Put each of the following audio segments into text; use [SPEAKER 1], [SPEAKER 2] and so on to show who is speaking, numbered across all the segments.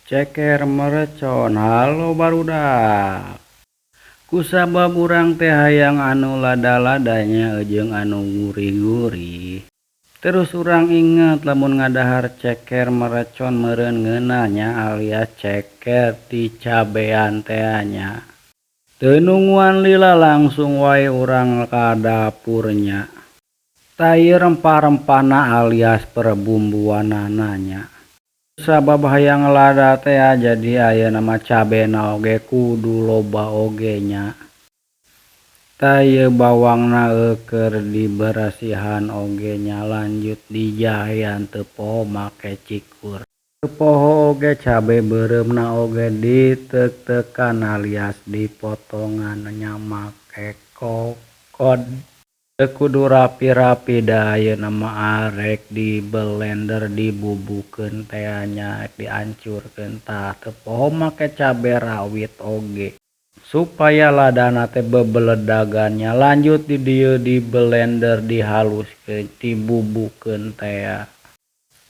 [SPEAKER 1] Ceker merecon, halo barudak. Kusabab urang teh hayang anu lada-ladanya jeung anu gurih-gurih. Terus urang inget lamun ngadahar ceker merecon meureun ngeunanya alias ceker ti cabean teh nya. Teu nungguan lila langsung wae urang ka dapurnya. Tai rempah-rempahna alias perbumbuanana nya. Sabab hayang lada teh jadi ayeuna mah cabena oge kudu loba oge nya. Teu bawangna keur diberesihan oge nya lanjut dijahean teu poho make cikur. Teu poho oge cabe beureumna oge diteuk-teukan alias dipotongan nya make kokod. Teu kudu rapi-rapi da ayeuna mah arek di blender dibubukeun teh nya diancurkeun tah teu poho make cabe rawit oge. Supaya ladana teh bebeledagannya lanjut di dieu di blender dihaluskeun dibubukeun teh.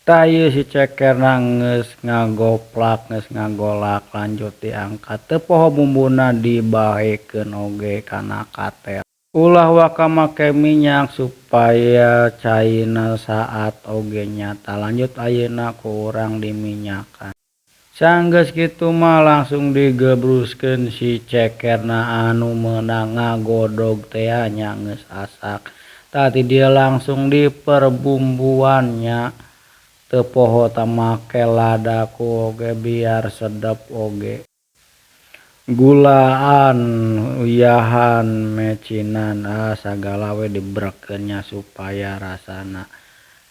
[SPEAKER 1] Tah ieu si cekerna geus ngagoplak geus ngagolak lanjut diangkat teu poho bumbuna dibahekeun oge kana katel. Ulah waka make minyak supaya caina saat oge nya tah lanjut ayeuna ku urang diminyakan. Sanggeus kitu mah langsung digebruskeun si cekerna anu meunang ngagodog teh nya geus asak. Tah ti dieu langsung diperbumbuan nya. Teu poho tah make lada ku oge biar sedep oge. Gulaan, uyahan, mecinan, sagala we dibreken nya supaya rasana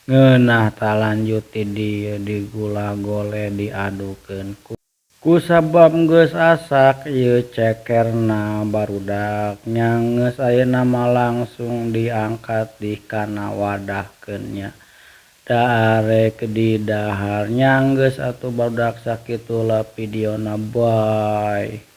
[SPEAKER 1] ngeunah tah lanjut ti dieu digula gole diadukeun. Kusabab geus asak ieu cekerna barudak nya geus ayeuna mah langsung diangkat di kana wadahkeun nya. Da arek didahar nya geus atuh barudak sakitu lah videona bye.